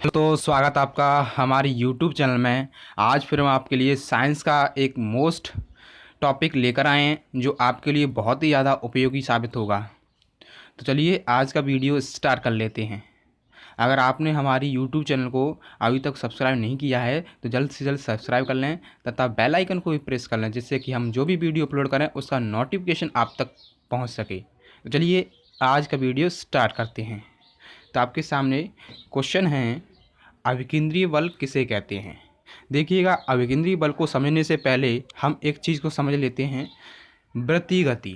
तो स्वागत आपका हमारी यूट्यूब चैनल में। आज फिर हम आपके लिए साइंस का एक मोस्ट टॉपिक लेकर आए हैं जो आपके लिए बहुत ही ज़्यादा उपयोगी साबित होगा। तो चलिए आज का वीडियो स्टार्ट कर लेते हैं। अगर आपने हमारी यूट्यूब चैनल को अभी तक सब्सक्राइब नहीं किया है तो जल्द से जल्द सब्सक्राइब कर लें तथा बेल आइकन को भी प्रेस कर लें, जिससे कि हम जो भी वीडियो अपलोड करें उसका नोटिफिकेशन आप तक पहुंच सके। तो चलिए आज का वीडियो स्टार्ट करते हैं। तो आपके सामने क्वेश्चन है, अभिकेंद्रीय बल किसे कहते हैं। देखिएगा, अभिकेंद्रीय बल को समझने से पहले हम एक चीज़ को समझ लेते हैं, वृत्तीय गति।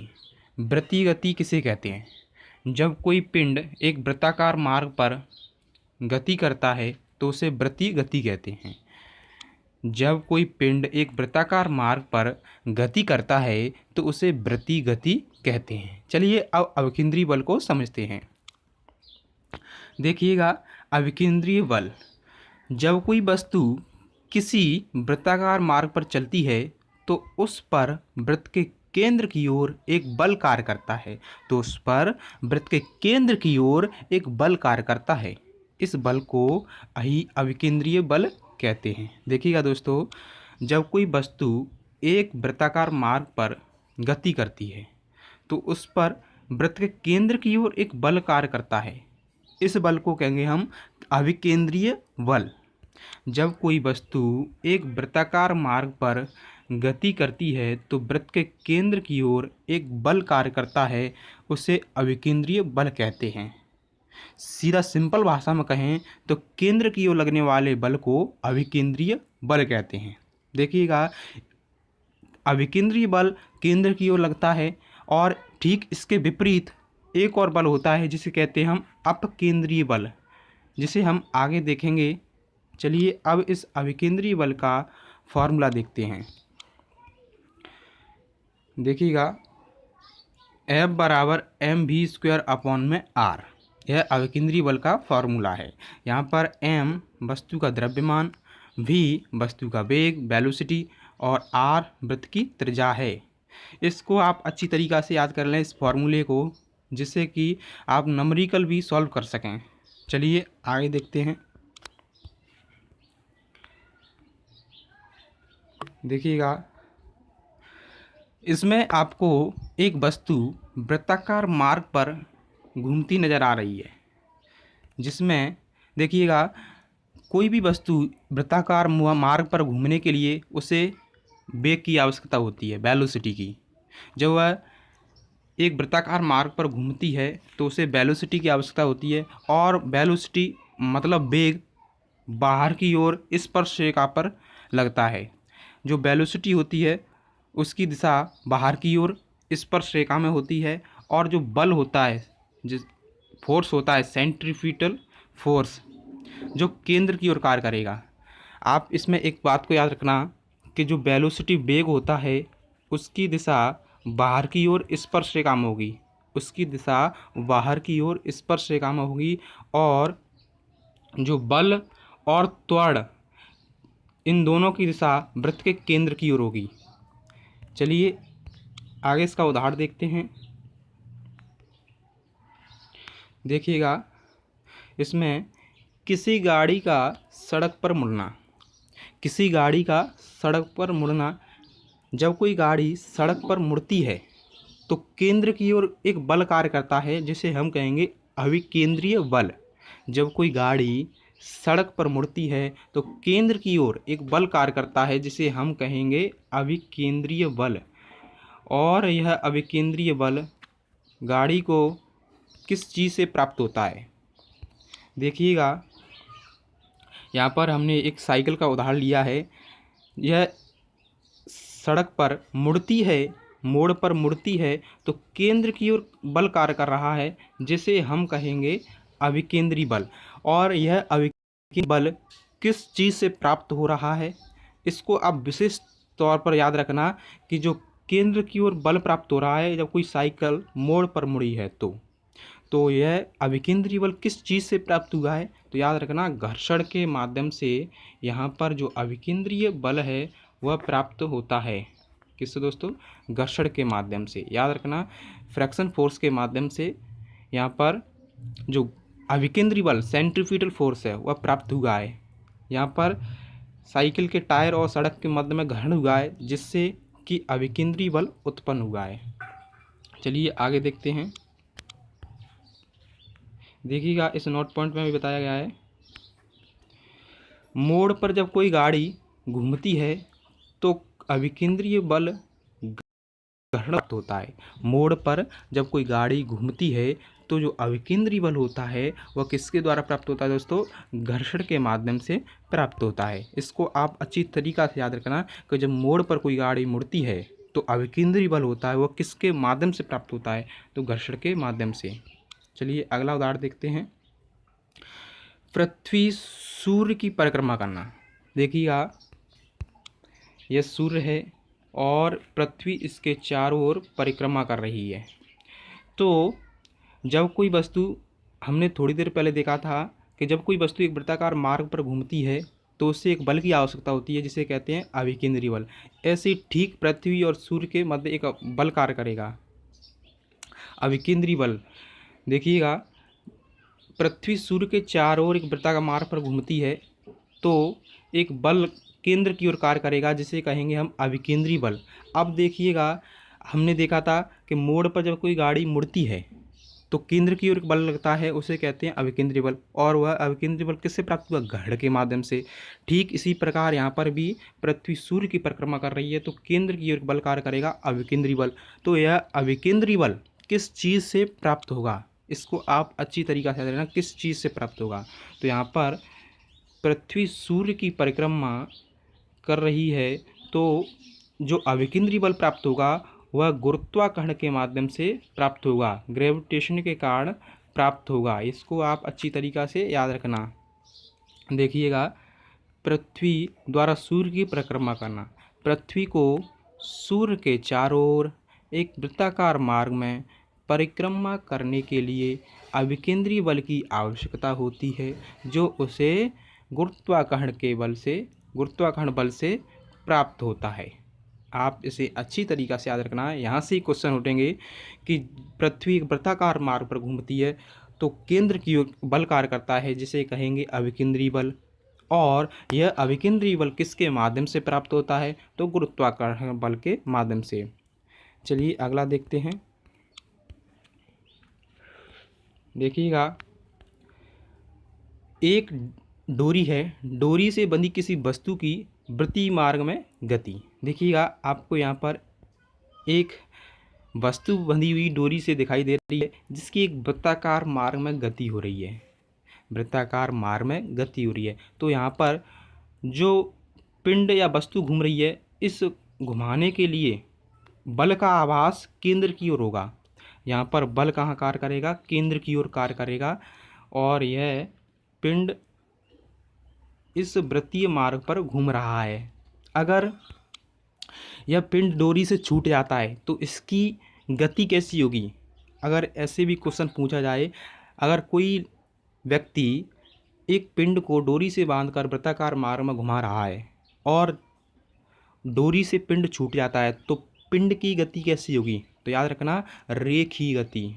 वृत्तीय गति किसे कहते हैं। जब कोई पिंड एक वृत्ताकार मार्ग पर गति करता है तो उसे वृत्तीय गति कहते हैं। जब कोई पिंड एक वृत्ताकार मार्ग पर गति करता है तो उसे वृत्तीय गति कहते हैं। चलिए अब अभिकेंद्रीय बल को समझते हैं। देखिएगा, अभिकेंद्रीय बल, जब कोई वस्तु किसी वृत्ताकार मार्ग पर चलती है तो उस पर वृत्त के केंद्र की ओर एक बल कार्य करता है। तो उस पर वृत्त के केंद्र की ओर एक बल कार्य करता है। इस बल को ही अभिकेंद्रीय बल कहते हैं। देखिएगा दोस्तों, जब कोई वस्तु एक वृत्ताकार मार्ग पर गति करती है तो उस पर वृत्त के केंद्र की ओर एक बल कार्य करता है। इस बल को कहेंगे हम अभिकेंद्रीय बल। जब कोई वस्तु एक वृत्ताकार मार्ग पर गति करती है तो वृत्त के केंद्र की ओर एक बल कार्य करता है, उसे अभिकेंद्रीय बल कहते हैं। सीधा सिंपल भाषा में कहें तो केंद्र की ओर लगने वाले बल को अभिकेंद्रीय बल कहते हैं। देखिएगा, अभिकेंद्रीय बल केंद्र की ओर लगता है और ठीक इसके विपरीत एक और बल होता है जिसे कहते हैं हम अपकेंद्रीय बल, जिसे हम आगे देखेंगे। चलिए अब इस अभिकेंद्रीय बल का फॉर्मूला देखते हैं। देखिएगा, F बराबर mv²/r, यह अभिकेंद्रीय बल का फॉर्मूला है। यहाँ पर m वस्तु का द्रव्यमान, v वस्तु का वेग वेलोसिटी और r वृत्त की त्रिज्या है। इसको आप अच्छी तरीक़ा से याद कर लें इस फॉर्मूले को, जिससे कि आप न्यूमेरिकल भी सॉल्व कर सकें। चलिए आगे देखते हैं। देखिएगा, इसमें आपको एक वस्तु वृत्ताकार मार्ग पर घूमती नज़र आ रही है, जिसमें देखिएगा कोई भी वस्तु वृत्ताकार मार्ग पर घूमने के लिए उसे वेग की आवश्यकता होती है, वेलोसिटी की। जब वह एक वृत्ताकार मार्ग पर घूमती है तो उसे वेलोसिटी की आवश्यकता होती है, और वेलोसिटी मतलब वेग बाहर की ओर स्पर्शरेखा पर लगता है। जो वेलोसिटी होती है उसकी दिशा बाहर की ओर स्पर्शरेखा में होती है, और जो बल होता है, जिस फोर्स होता है सेंट्रीफ्यूगल फोर्स, जो केंद्र की ओर कार्य करेगा। आप इसमें एक बात को याद रखना कि जो वेलोसिटी वेग होता है उसकी दिशा बाहर की ओर स्पर्शरेखा में होगी, उसकी दिशा बाहर की ओर स्पर्शरेखा में होगी, और जो बल और त्वरण इन दोनों की दिशा वृत्त के केंद्र की ओर होगी। चलिए आगे इसका उदाहरण देखते हैं। देखिएगा, इसमें किसी गाड़ी का सड़क पर मुड़ना, किसी गाड़ी का सड़क पर मुड़ना, जब कोई गाड़ी सड़क पर मुड़ती है तो केंद्र की ओर एक बल कार्य करता है, जिसे हम कहेंगे अभिकेंद्रीय बल। जब कोई गाड़ी सड़क पर मुड़ती है तो केंद्र की ओर एक बल कार्य करता है, जिसे हम कहेंगे अभिकेंद्रीय बल। और यह अभिकेंद्रीय बल गाड़ी को किस चीज़ से प्राप्त होता है। देखिएगा, यहाँ पर हमने एक साइकिल का उदाहरण लिया है। यह सड़क पर मुड़ती है, मोड़ पर मुड़ती है तो केंद्र की ओर बल कार्य कर रहा है, जिसे हम कहेंगे अभिकेंद्रीय बल। और यह अभिकेंद्रीय बल किस चीज़ से प्राप्त हो रहा है, इसको आप विशेष तौर पर याद रखना कि जो केंद्र की ओर बल प्राप्त हो रहा है जब कोई साइकिल मोड़ पर मुड़ी है तो यह अभिकेंद्रीय बल किस चीज़ से प्राप्त हुआ है, तो याद रखना घर्षण के माध्यम से यहाँ पर जो अभिकेंद्रीय बल है वह प्राप्त होता है। किससे दोस्तों? घर्षण के माध्यम से। याद रखना फ्रैक्शन फोर्स के माध्यम से यहाँ पर जो अभिकेंद्री बल सेंट्रीफ्यूगल फोर्स है वह प्राप्त हुआ है। यहाँ पर साइकिल के टायर और सड़क के मध्य में घर्षण हुआ है जिससे कि अभिकेंद्री बल उत्पन्न हुआ है। चलिए आगे देखते हैं। देखिएगा इस नोट पॉइंट में भी बताया गया है, मोड़ पर जब कोई गाड़ी घूमती है तो अभिकेंद्रीय बल घर्षण प्राप्त होता है। मोड़ पर जब कोई गाड़ी घूमती है तो जो अभिकेंद्री बल होता है वह किसके द्वारा प्राप्त होता है दोस्तों? घर्षण के माध्यम से प्राप्त होता है। इसको आप अच्छी तरीक़ा से याद रखना कि जब मोड़ पर कोई गाड़ी मुड़ती है तो अभिकेंद्री बल होता है वह किसके माध्यम से प्राप्त होता है? तो घर्षण के माध्यम से। चलिए अगला उदाहरण देखते हैं। पृथ्वी सूर्य की परिक्रमा करना। देखिएगा यह सूर्य है और पृथ्वी इसके चारों ओर परिक्रमा कर रही है। तो जब कोई वस्तु, हमने थोड़ी देर पहले देखा था कि जब कोई वस्तु एक वृत्ताकार मार्ग पर घूमती है तो उससे एक बल की आवश्यकता होती है जिसे कहते हैं अभिकेंद्री बल। ऐसे ठीक पृथ्वी और सूर्य के मध्य एक बल कार्य करेगा, अभिकेंद्री बल। देखिएगा पृथ्वी सूर्य के चारों ओर एक वृत्ताकार मार्ग पर घूमती है तो एक बल केंद्र की ओर कार्य करेगा जिसे कहेंगे हम अभिकेंद्री बल। अब देखिएगा हमने देखा था कि मोड़ पर जब कोई गाड़ी मुड़ती है तो केंद्र की ओर बल लगता है, उसे कहते हैं अभिकेंद्री बल। और वह अभिकेंद्री बल किससे प्राप्त हुआ? घर्षण के माध्यम से। ठीक इसी प्रकार यहाँ पर भी पृथ्वी सूर्य की परिक्रमा कर रही है तो केंद्र की ओर बल कार्य करेगा अभिकेंद्री बल। तो यह अभिकेंद्री बल किस चीज़ से प्राप्त होगा? इसको आप अच्छी तरीक़ा से याद रखना, किस चीज़ से प्राप्त होगा? तो यहाँ पर पृथ्वी सूर्य की परिक्रमा कर रही है तो जो अभिकेंद्री बल प्राप्त होगा वह गुरुत्वाकर्षण के माध्यम से प्राप्त होगा, ग्रेविटेशन के कारण प्राप्त होगा। इसको आप अच्छी तरीक़ा से याद रखना। देखिएगा पृथ्वी द्वारा सूर्य की परिक्रमा करना। पृथ्वी को सूर्य के चारों ओर एक वृत्ताकार मार्ग में परिक्रमा करने के लिए अभिकेंद्री बल की आवश्यकता होती है जो उसे गुरुत्वाकर्षण बल से प्राप्त होता है। आप इसे अच्छी तरीक़ा से याद रखना है। यहाँ से ही क्वेश्चन उठेंगे कि पृथ्वी एक वृत्ताकार मार्ग पर घूमती है तो केंद्र की ओर बल कार्य करता है जिसे कहेंगे अभिकेंद्री बल, और यह अभिकेंद्री बल किसके माध्यम से प्राप्त होता है? तो गुरुत्वाकर्षण बल के माध्यम से। चलिए अगला देखते हैं। देखिएगा एक डोरी है, डोरी से बंधी किसी वस्तु की वृत्तीय मार्ग में गति। देखिएगा आपको यहाँ पर एक वस्तु बंधी हुई डोरी से दिखाई दे रही है जिसकी एक वृत्ताकार मार्ग में गति हो रही है, वृत्ताकार मार्ग में गति हो रही है। तो यहाँ पर जो पिंड या वस्तु घूम रही है इस घुमाने के लिए बल का आभास केंद्र की ओर होगा। यहाँ पर बल कहाँ कार्य करेगा? केंद्र की ओर कार्य करेगा और यह पिंड इस वृत्तीय मार्ग पर घूम रहा है। अगर यह पिंड डोरी से छूट जाता है तो इसकी गति कैसी होगी? अगर ऐसे भी क्वेश्चन पूछा जाए, अगर कोई व्यक्ति एक पिंड को डोरी से बांधकर वृत्ताकार मार्ग में घुमा रहा है और डोरी से पिंड छूट जाता है तो पिंड की गति कैसी होगी? तो याद रखना, रेखीय गति,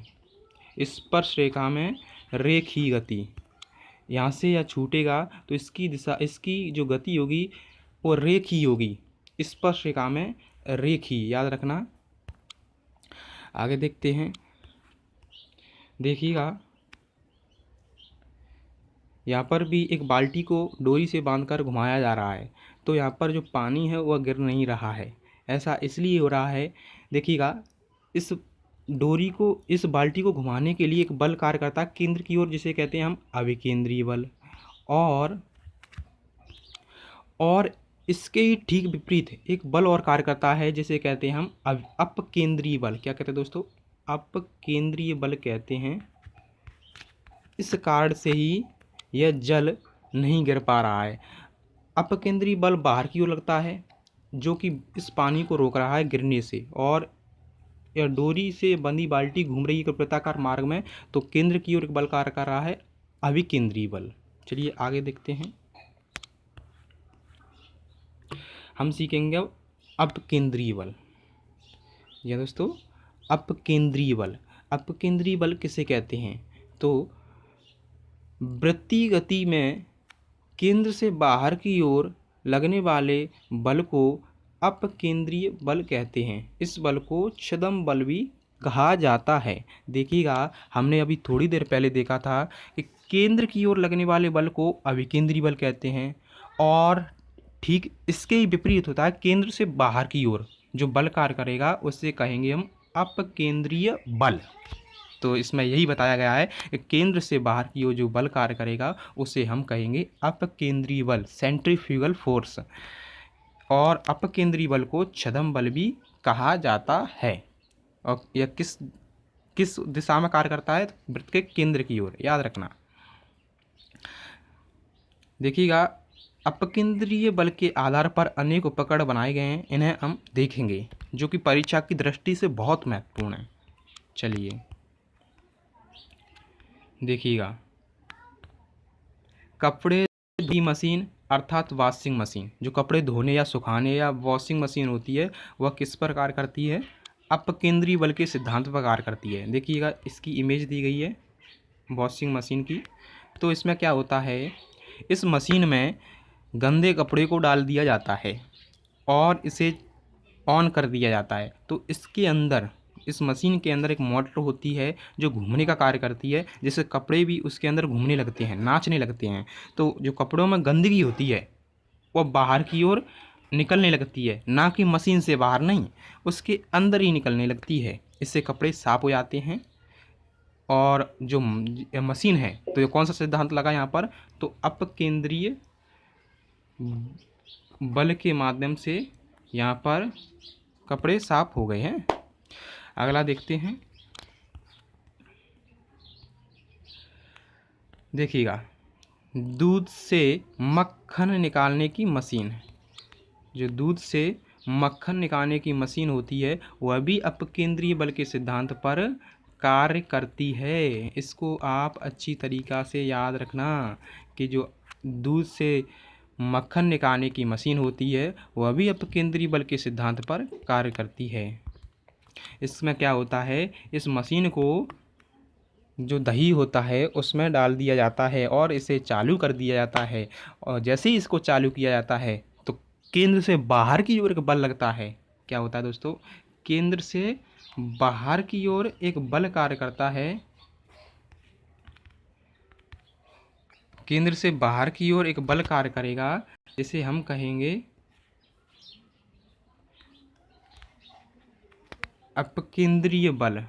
स्पर्श रेखा में रेखीय गति। यहाँ से यह छूटेगा तो इसकी दिशा, इसकी जो गति होगी वो रेखीय होगी, स्पर्श रेखा में रेखीय, याद रखना। आगे देखते हैं। देखिएगा यहाँ पर भी एक बाल्टी को डोरी से बांधकर घुमाया जा रहा है तो यहाँ पर जो पानी है वह गिर नहीं रहा है। ऐसा इसलिए हो रहा है, देखिएगा इस डोरी को, इस बाल्टी को घुमाने के लिए एक बल कार्य करता है केंद्र की ओर जिसे कहते हैं हम अभिकेंद्रीय बल, और इसके ही ठीक विपरीत एक बल और कार्य करता है जिसे कहते हैं हम अपकेंद्रीय बल। क्या कहते हैं दोस्तों? अपकेंद्रीय बल कहते हैं। इस कारण से ही यह जल नहीं गिर पा रहा है। अपकेंद्रीय बल बाहर की ओर लगता है जो कि इस पानी को रोक रहा है गिरने से, और यह डोरी से बंधी बाल्टी घूम रही है वृत्ताकार मार्ग में तो केंद्र की ओर एक बल कार्य कर रहा है अभिकेंद्रीय बल। चलिए आगे देखते हैं। हम सीखेंगे अब अपकेंद्रीय बल। यह दोस्तों अपकेंद्रीय बल, अपकेंद्रीय बल किसे कहते हैं? तो वृत्तीय गति में केंद्र से बाहर की ओर लगने वाले बल को अपकेंद्रीय बल कहते हैं। इस बल को छद्म बल भी कहा जाता है। देखिएगा, हमने अभी थोड़ी देर पहले देखा था कि केंद्र की ओर लगने वाले बल को अभिकेंद्रीय बल कहते हैं, और ठीक इसके ही विपरीत होता है, केंद्र से बाहर की ओर जो बल कार्य करेगा उससे कहेंगे हम अपकेंद्रीय बल। तो इसमें यही बताया गया है कि केंद्र से बाहर की ओर जो बल कार्य करेगा उसे हम कहेंगे अपकेंद्रीय बल, सेंट्रीफ्यूगल फोर्स, और अपकेंद्रीय बल को छद्म बल भी कहा जाता है। और यह किस दिशा में कार्य करता है? वृत्त के केंद्र की ओर, याद रखना। देखिएगा, अपकेंद्रीय बल के आधार पर अनेक उपकरण बनाए गए हैं, इन्हें हम देखेंगे, जो कि परीक्षा की दृष्टि से बहुत महत्वपूर्ण है। चलिए देखिएगा, कपड़े धोने मशीन अर्थात वॉशिंग मशीन, जो कपड़े धोने या सुखाने या वॉशिंग मशीन होती है, वह किस पर कार्य करती है? अपकेंद्रीय बल के सिद्धांत पर कार्य करती है। देखिएगा, इसकी इमेज दी गई है वॉशिंग मशीन की। तो इसमें क्या होता है, इस मशीन में गंदे कपड़े को डाल दिया जाता है और इसे ऑन कर दिया जाता है। तो इसके अंदर, इस मशीन के अंदर एक मोटर होती है जो घूमने का कार्य करती है, जिससे कपड़े भी उसके अंदर घूमने लगते हैं, नाचने लगते हैं। तो जो कपड़ों में गंदगी होती है वह बाहर की ओर निकलने लगती है, ना कि मशीन से बाहर नहीं, उसके अंदर ही निकलने लगती है। इससे कपड़े साफ हो जाते हैं। और जो मशीन है, तो ये कौन सा सिद्धांत लगा यहाँ पर? तो अपकेंद्रीय बल के माध्यम से यहाँ पर कपड़े साफ हो गए हैं। अगला देखते हैं। देखिएगा, दूध से मक्खन निकालने की मशीन, जो दूध से मक्खन निकालने की मशीन होती है वह भी अपकेंद्रीय बल के सिद्धांत पर कार्य करती है। इसको आप अच्छी तरीक़ा से याद रखना कि जो दूध से मक्खन निकालने की मशीन होती है वह भी अपकेंद्रीय बल के सिद्धांत पर कार्य करती है। इसमें क्या होता है, इस मशीन को जो दही होता है उसमें डाल दिया जाता है और इसे चालू कर दिया जाता है, और जैसे ही इसको चालू किया जाता है तो केंद्र से बाहर की ओर एक बल लगता है। क्या होता है दोस्तों? केंद्र से बाहर की ओर एक बल कार्य करता है। केंद्र से बाहर की ओर एक बल कार्य करेगा, जिसे हम कहेंगे अपकेंद्रीय बल।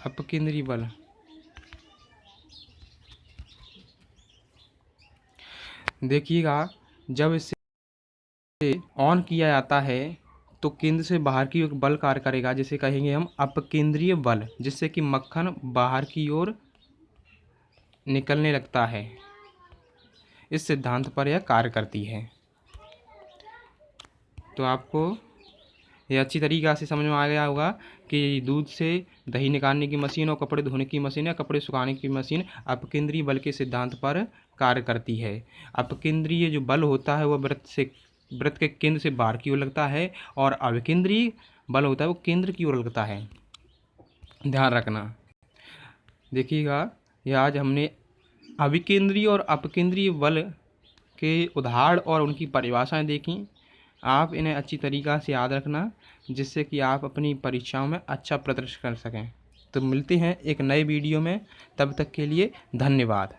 अपकेंद्रीय बल। देखिएगा, जब इसे ऑन किया जाता है तो केंद्र से बाहर की ओर बल कार्य करेगा, जिसे कहेंगे हम अपकेंद्रीय बल, जिससे कि मक्खन बाहर की ओर निकलने लगता है। इस सिद्धांत पर यह कार्य करती है। तो आपको यह अच्छी तरीक़ा से समझ में आ गया होगा कि दूध से दही निकालने की मशीन और कपड़े धोने की मशीन या कपड़े सुखाने की मशीन अपकेंद्रीय बल के सिद्धांत पर कार्य करती है। अपकेंद्रीय जो बल होता है वह वृत्त के केंद्र से बाहर की ओर लगता है, और अभिकेंद्रीय बल होता है वो केंद्र की ओर लगता है। ध्यान रखना। देखिएगा, यह आज हमने अभिकेंद्रीय और अपकेंद्रीय बल के उदाहरण और उनकी परिभाषाएं देखी। आप इन्हें अच्छी तरीक़ा से याद रखना, जिससे कि आप अपनी परीक्षाओं में अच्छा प्रदर्शन कर सकें। तो मिलते हैं एक नए वीडियो में, तब तक के लिए धन्यवाद।